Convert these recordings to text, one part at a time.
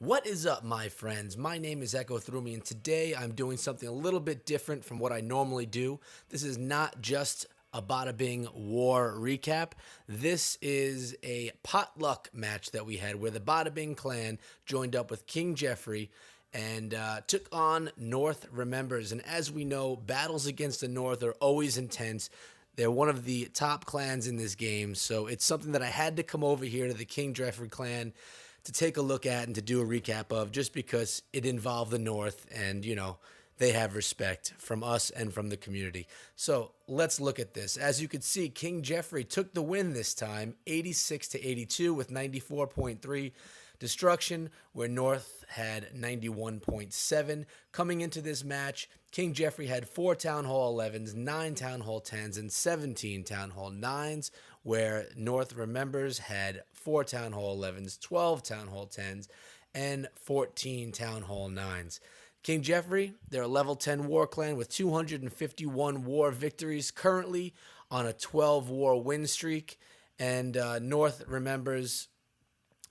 What is up, my friends? My name is Echo Through Me, and today I'm doing something a little bit different from what I normally do. This is not just a Bada Bing War recap. This is a potluck match that we had where the Bada Bing Clan joined up with King Jeffery and took on North Remembers. And as we know, battles against the North are always intense. They're one of the top clans in this game, so it's something that I had to come over here to the King Jeffery clan to take a look at and to do a recap of, just because it involved the North and, they have respect from us and from the community. So let's look at this. As you can see, King Jeffery took the win this time, 86 to 82 with 94.3 destruction, where North had 91.7. Coming into this match, King Jeffery had 4 Town Hall 11s, 9 Town Hall 10s, and 17 Town Hall 9s, where North Remembers had 4 Town Hall 11s, 12 Town Hall 10s, and 14 Town Hall 9s. King Jeffery, they're a level 10 war clan with 251 war victories, currently on a 12 war win streak. And North Remembers,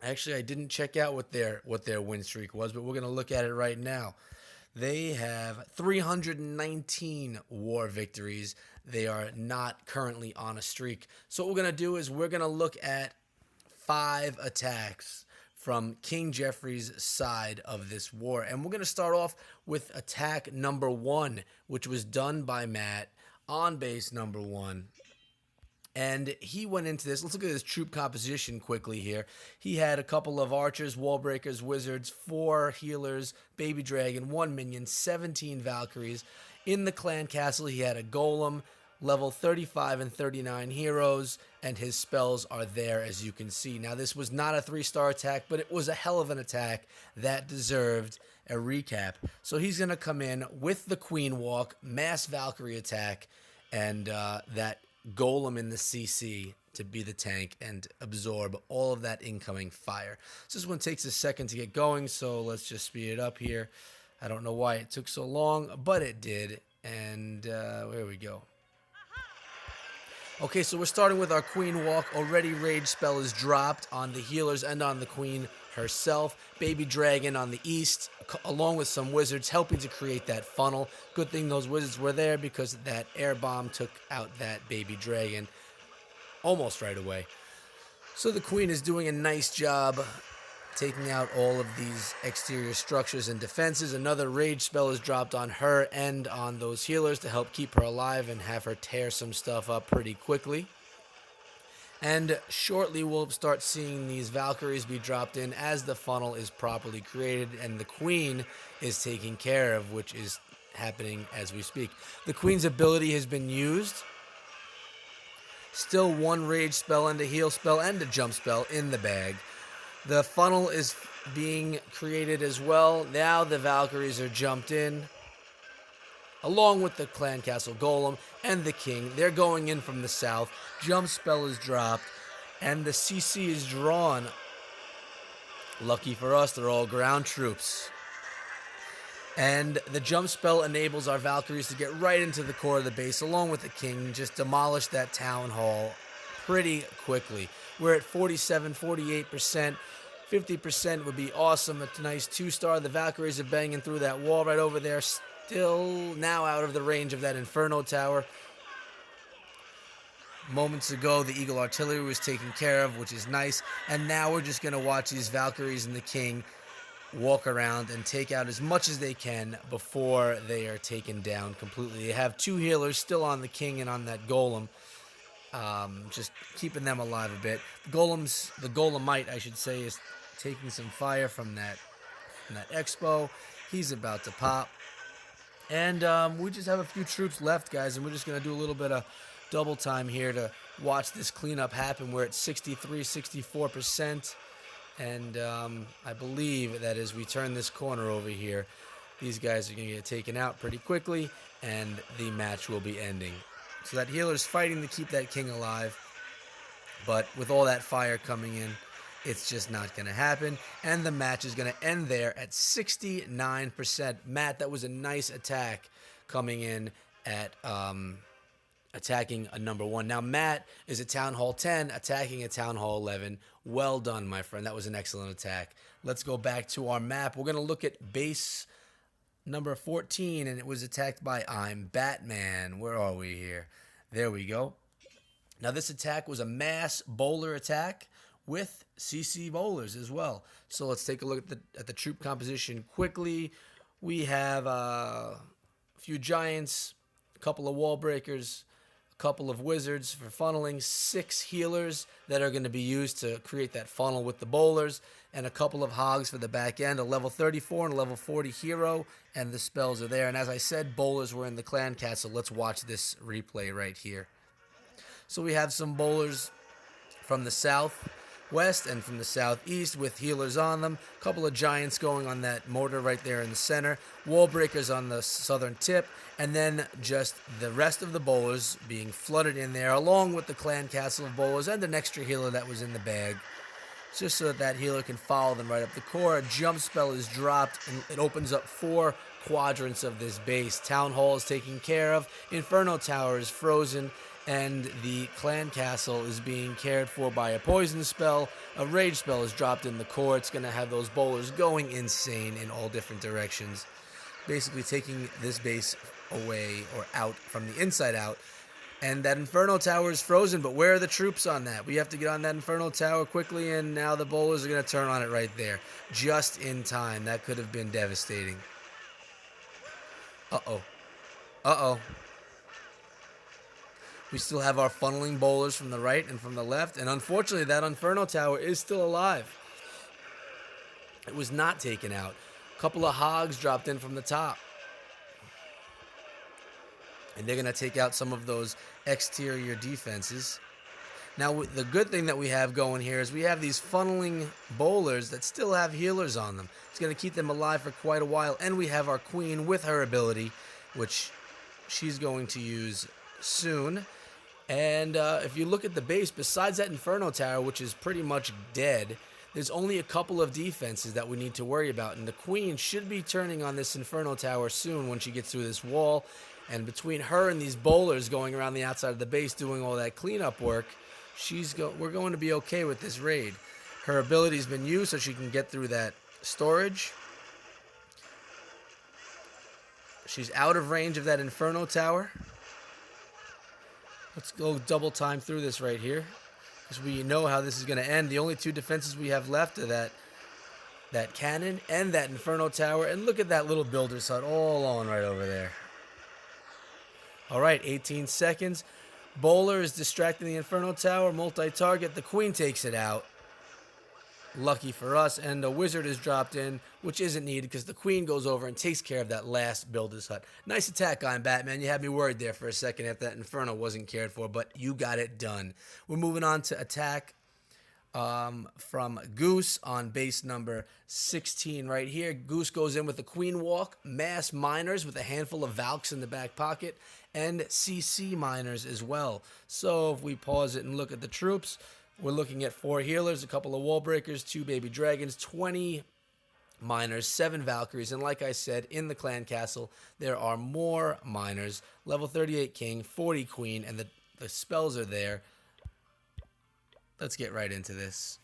actually, I didn't check out what their win streak was, but we're going to look at it right now. They have 319 war victories. They are not currently on a streak. So what we're going to do is we're going to look at 5 attacks from King Jeffery's side of this war. And we're going to start off with attack number 1, which was done by Matt on base number 1. And he went into this. Let's look at his troop composition quickly here. He had a couple of archers, wall breakers, wizards, 4 healers, baby dragon, 1 minion, 17 Valkyries. In the clan castle, he had a golem, level 35 and 39 heroes, and his spells are there, as you can see. Now, this was not a 3-star attack, but it was a hell of an attack that deserved a recap. So he's going to come in with the Queen Walk, mass Valkyrie attack, and that golem in the CC to be the tank and absorb all of that incoming fire. So this one takes a second to get going, so let's just speed it up here. I don't know why it took so long, but it did. And there we go. Okay, so we're starting with our Queen Walk. Already Rage spell is dropped on the healers and on the Queen herself. Baby Dragon on the east, along with some wizards, helping to create that funnel. Good thing those wizards were there, because that air bomb took out that Baby Dragon almost right away. So the Queen is doing a nice job taking out all of these exterior structures and defenses. Another Rage spell is dropped on her and on those healers to help keep her alive and have her tear some stuff up pretty quickly. And shortly we'll start seeing these Valkyries be dropped in as the funnel is properly created and the Queen is taken care of, which is happening as we speak. The Queen's ability has been used. Still 1 Rage spell and a heal spell and a jump spell in the bag. The funnel is being created as well. Now the Valkyries are jumped in, along with the Clan Castle Golem and the King. They're going in from the south. Jump spell is dropped, and the CC is drawn. Lucky for us, they're all ground troops. And the jump spell enables our Valkyries to get right into the core of the base, along with the King, and just demolish that town hall pretty quickly. We're at 47, 48%. 50% would be awesome. A nice 2-star. The Valkyries are banging through that wall right over there. Still now out of the range of that Inferno Tower. Moments ago, the Eagle Artillery was taken care of, which is nice. And now we're just going to watch these Valkyries and the King walk around and take out as much as they can before they are taken down completely. They have 2 healers still on the King and on that Golem. Just keeping them alive a bit. The Golemite, I should say, is taking some fire from that Expo. He's about to pop. And we just have a few troops left, guys, and we're just going to do a little bit of double time here to watch this cleanup happen. We're at 63, 64%. And I believe that as we turn this corner over here, these guys are going to get taken out pretty quickly, and the match will be ending. So that healer's fighting to keep that King alive, but with all that fire coming in, it's just not going to happen, and the match is going to end there at 69%. Matt, that was a nice attack coming in at attacking a number 1. Now, Matt is a Town Hall 10, attacking a Town Hall 11. Well done, my friend. That was an excellent attack. Let's go back to our map. We're going to look at base number 14, and it was attacked by I'm Batman. Where are we here? There we go. Now, this attack was a mass bowler attack with CC bowlers as well. So let's take a look at the troop composition quickly. We have a few giants, a couple of wall breakers, a couple of wizards for funneling, 6 healers that are going to be used to create that funnel with the bowlers, and a couple of hogs for the back end, a level 34 and a level 40 hero, and the spells are there. And as I said, bowlers were in the clan castle. Let's watch this replay right here. So we have some bowlers from the southwest and from the southeast with healers on them. A couple of giants going on that mortar right there in the center. Wall breakers on the southern tip. And then just the rest of the bowlers being flooded in there, along with the clan castle of bowlers and an extra healer that was in the bag, just so that healer can follow them right up the core. A jump spell is dropped, and it opens up 4 quadrants of this base. Town Hall is taken care of. Inferno Tower is frozen, and the clan castle is being cared for by a poison spell. A rage spell is dropped in the core. It's going to have those bowlers going insane in all different directions, basically taking this base away or out from the inside out. And that Inferno Tower is frozen, but where are the troops on that? We have to get on that Inferno Tower quickly, and now the bowlers are going to turn on it right there. Just in time. That could have been devastating. Uh-oh. Uh-oh. We still have our funneling bowlers from the right and from the left, and unfortunately that Inferno Tower is still alive. It was not taken out. A couple of hogs dropped in from the top. And they're going to take out some of those exterior defenses. Now, the good thing that we have going here is we have these funneling bowlers that still have healers on them. It's going to keep them alive for quite a while. And we have our queen with her ability, which she's going to use soon. And if you look at the base, besides that Inferno Tower, which is pretty much dead, there's only a couple of defenses that we need to worry about. And the queen should be turning on this Inferno Tower soon when she gets through this wall. And between her and these bowlers going around the outside of the base doing all that cleanup work, we're going to be okay with this raid. Her ability's been used so she can get through that storage. She's out of range of that Inferno Tower. Let's go double time through this right here, because we know how this is going to end. The only 2 defenses we have left are that cannon and that Inferno Tower. And look at that little builder's hut all on right over there. All right, 18 seconds. Bowler is distracting the Inferno Tower. Multi-target. The queen takes it out. Lucky for us. And the wizard is dropped in, which isn't needed because the queen goes over and takes care of that last builder's hut. Nice attack on Batman. You had me worried there for a second if that Inferno wasn't cared for, but you got it done. We're moving on to attack from Goose on base number 16 right here. Goose goes in with the queen walk, mass miners with a handful of Valks in the back pocket, and CC miners as well. So if we pause it and look at the troops, we're looking at 4 healers, a couple of wall breakers, 2 baby dragons, 20 miners, 7 Valkyries, and like I said, in the clan castle, there are more miners, level 38 king, 40 queen, and the spells are there. Let's get right into this.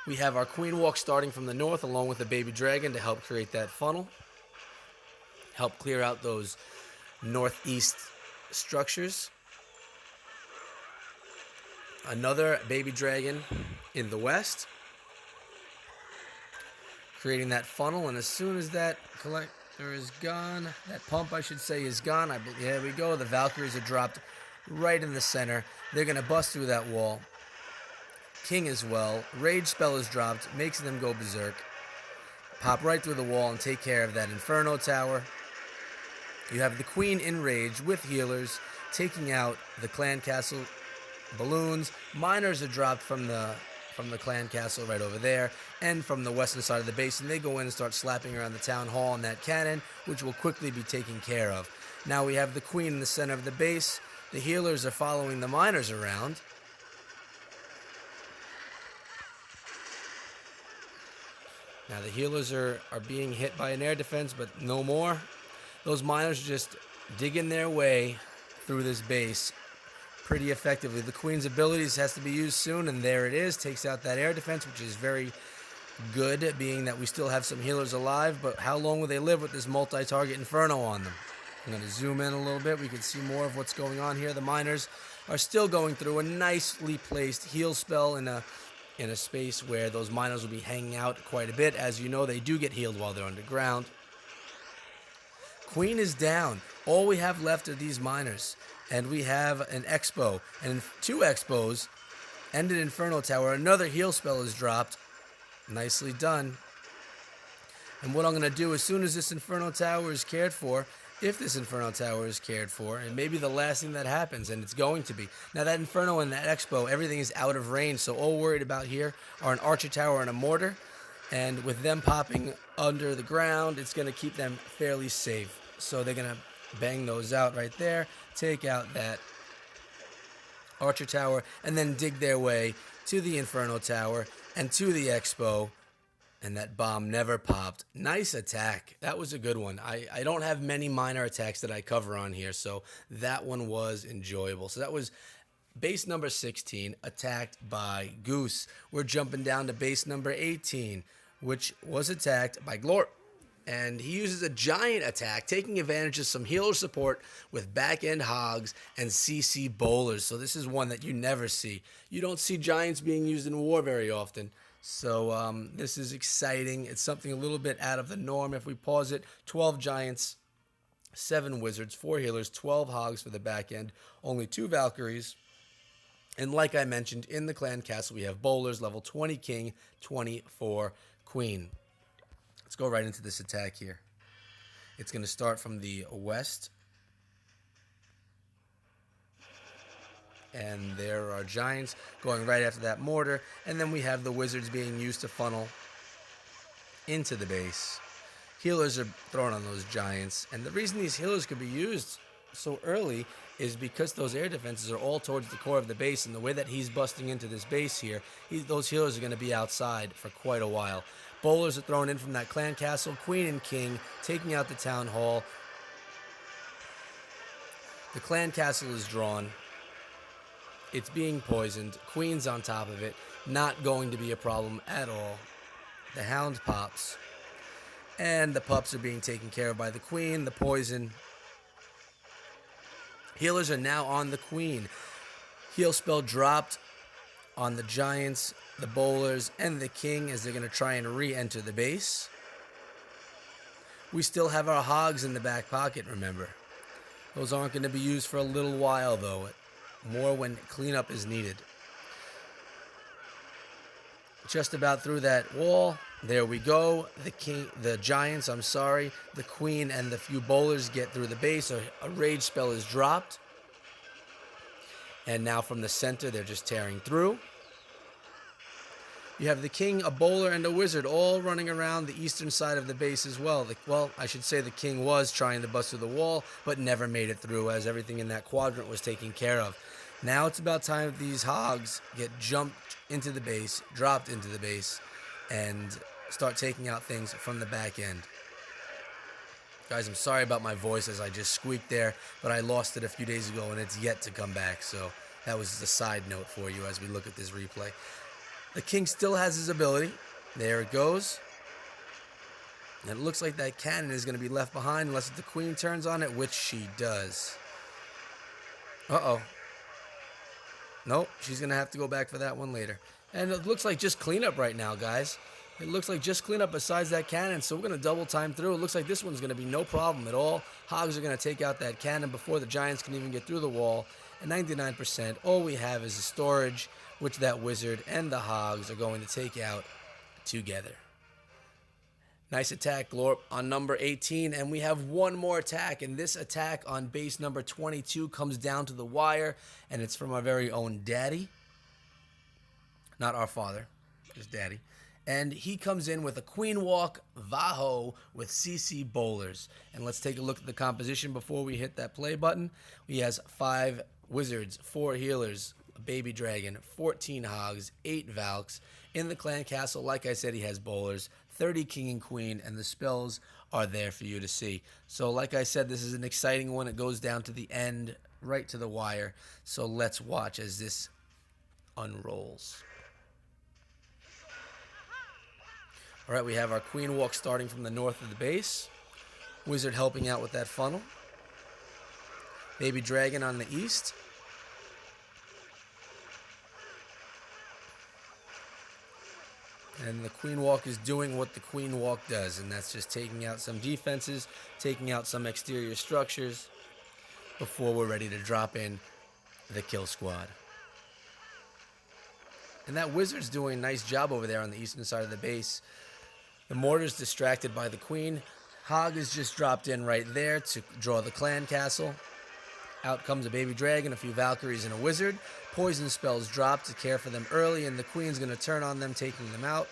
We have our queen walk starting from the north along with the baby dragon to help create that funnel. Help clear out those northeast structures. Another baby dragon in the west, creating that funnel. And as soon as that collector is gone, that pump I should say is gone, there we go. The Valkyries are dropped right in the center. They're going to bust through that wall. King as well. Rage spell is dropped, makes them go berserk. Pop right through the wall and take care of that Inferno Tower. You have the queen in rage with healers, taking out the clan castle balloons. Miners are dropped from the clan castle right over there and from the western side of the base, and they go in and start slapping around the town hall and that cannon, which will quickly be taken care of. Now we have the queen in the center of the base. The healers are following the miners around. Now the healers are being hit by an air defense, but no more. Those miners are just digging their way through this base pretty effectively. The Queen's abilities has to be used soon, and there it is. Takes out that air defense, which is very good, being that we still have some healers alive, but how long will they live with this multi-target Inferno on them? I'm going to zoom in a little bit. We can see more of what's going on here. The miners are still going through a nicely placed heal spell in a space where those miners will be hanging out quite a bit. As you know, they do get healed while they're underground. Queen is down. All we have left are these miners, and we have an Expo, and 2 Expos and an Inferno Tower. Another heal spell is dropped. Nicely done. And what I'm going to do, as soon as this Inferno Tower is cared for, if this Inferno Tower is cared for, and maybe the last thing that happens, and it's going to be. Now that Inferno and that Expo, everything is out of range, so all worried about here are an Archer Tower and a Mortar, and with them popping under the ground, it's going to keep them fairly safe. So they're going to bang those out right there, take out that Archer Tower, and then dig their way to the Inferno Tower and to the Expo. And that bomb never popped. Nice attack. That was a good one. I don't have many minor attacks that I cover on here, so that one was enjoyable. So that was base number 16, attacked by Goose. We're jumping down to base number 18, which was attacked by Glorp. And he uses a giant attack, taking advantage of some healer support with back-end hogs and CC bowlers. So this is one that you never see. You don't see giants being used in war very often. So this is exciting. It's something a little bit out of the norm. If we pause it, 12 giants, 7 wizards, 4 healers, 12 hogs for the back end, only 2 Valkyries. And like I mentioned, in the clan castle, we have bowlers, level 20 king, 24 queen. Let's go right into this attack here. It's going to start from the west. And there are giants going right after that mortar. And then we have the wizards being used to funnel into the base. Healers are thrown on those giants. And the reason these healers could be used so early is because those air defenses are all towards the core of the base. And the way that he's busting into this base here, those healers are going to be outside for quite a while. Bowlers are thrown in from that clan castle. Queen and king taking out the town hall. The clan castle is drawn. It's being poisoned. Queen's on top of it. Not going to be a problem at all. The hound pops. And the pups are being taken care of by the queen. The poison. Healers are now on the queen. Heal spell dropped on the giants, the bowlers, and the king as they're going to try and re-enter the base. We still have our hogs in the back pocket, remember. Those aren't going to be used for a little while, though. More when cleanup is needed. Just about through that wall. There we go. The giants, the queen and the few bowlers get through the base. A rage spell is dropped. And now from the center, they're just tearing through. You have the king, a bowler, and a wizard all running around the eastern side of the base as well. Well, I should say the king was trying to bust through the wall, but never made it through as everything in that quadrant was taken care of. Now it's about time that these hogs get jumped into the base, dropped into the base, and start taking out things from the back end. Guys, I'm sorry about my voice as I just squeaked there, but I lost it a few days ago and it's yet to come back. So that was just a side note for you as we look at this replay. The king still has his ability. There it goes. And it looks like that cannon is going to be left behind unless the queen turns on it, which she does. Uh-oh. Nope, she's going to have to go back for that one later. And it looks like just cleanup right now, guys. It looks like just cleanup besides that cannon, so we're going to double time through. It looks like this one's going to be no problem at all. Hogs are going to take out that cannon before the giants can even get through the wall. At 99%, all we have is the storage, which that wizard and the hogs are going to take out together. Nice attack, Glorp, on number 18, and we have one more attack, and this attack on base number 22 comes down to the wire, and it's from our very own daddy. Not our father, just daddy. And he comes in with a Queen Walk Vaho with CC Bowlers. And let's take a look at the composition before we hit that play button. He has 5 wizards, 4 healers, a baby dragon, 14 hogs, 8 valks. In the clan castle, like I said, he has bowlers, 30 king and queen, and the spells are there for you to see. So like I said, this is an exciting one. It goes down to the end, right to the wire. So let's watch as this unrolls. All right, we have our queen walk starting from the north of the base. Wizard helping out with that funnel. Baby dragon on the east. And the queen walk is doing what the queen walk does, and that's just taking out some defenses, taking out some exterior structures before we're ready to drop in the kill squad. And that wizard's doing a nice job over there on the eastern side of the base. The mortar's distracted by the queen. Hog is just dropped in right there to draw the clan castle. Out comes a baby dragon, a few Valkyries, and a wizard. Poison spells drop to care for them early, and the queen's going to turn on them, taking them out.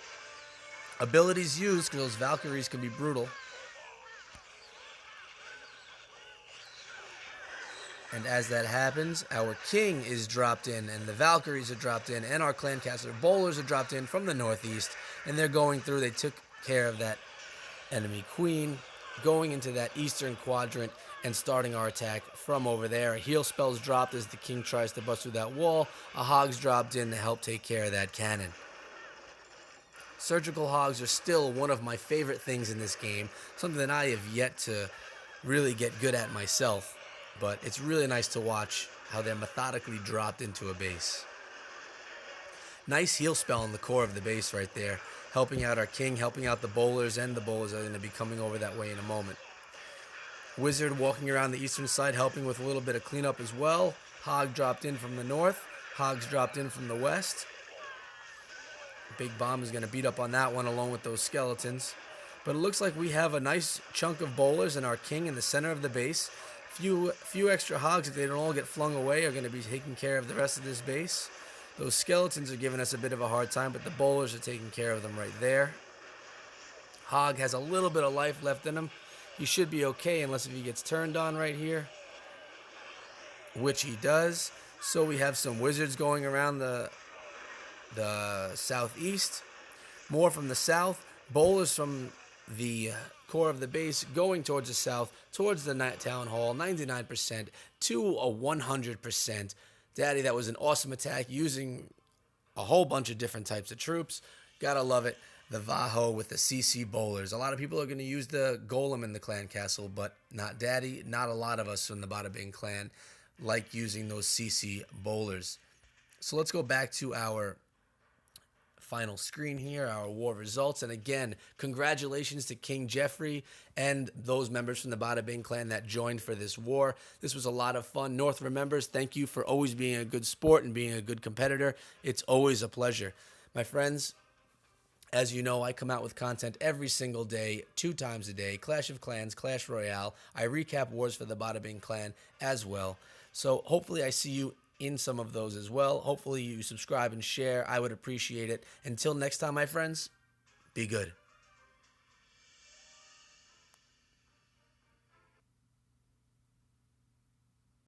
Abilities used, because those Valkyries can be brutal. And as that happens, our king is dropped in, and the Valkyries are dropped in, and our clan caster bowlers are dropped in from the northeast, and they're going through. They took care of that enemy queen, going into that eastern quadrant and starting our attack from over there. A heal spell's dropped as the king tries to bust through that wall. A hog's dropped in to help take care of that cannon. Surgical hogs are still one of my favorite things in this game, something that I have yet to really get good at myself, but it's really nice to watch how they're methodically dropped into a base. Nice heal spell in the core of the base right there, helping out our king, helping out the bowlers, and the bowlers are going to be coming over that way in a moment. Wizard walking around the eastern side, helping with a little bit of cleanup as well. Hog dropped in from the north. Hogs dropped in from the west. Big Bomb is going to beat up on that one along with those skeletons. But it looks like we have a nice chunk of bowlers and our king in the center of the base. Few extra hogs, if they don't all get flung away, are going to be taking care of the rest of this base. Those skeletons are giving us a bit of a hard time, but the bowlers are taking care of them right there. Hog has a little bit of life left in him. He should be okay unless if he gets turned on right here, which he does. So we have some wizards going around the southeast. More from the south. Bowlers from the core of the base going towards the south, towards the night town hall. 99% to a 100%. Daddy, that was an awesome attack using a whole bunch of different types of troops. Gotta love it. The Vaho with the CC bowlers. A lot of people are going to use the golem in the clan castle, but not Daddy. Not a lot of us from the Bada Bing Clan like using those CC bowlers. So let's go back to our final screen here, our war results. And again, congratulations to King Jeffery and those members from the Bada Bing Clan that joined for this war. This was a lot of fun. North remembers, thank you for always being a good sport and being a good competitor. It's always a pleasure. My friends, as you know, I come out with content every single day, 2 times a day. Clash of Clans, Clash Royale. I recap wars for the Bada Bing Clan as well. So hopefully I see you in some of those as well. Hopefully you subscribe and share. I would appreciate it. Until next time, my friends, be good.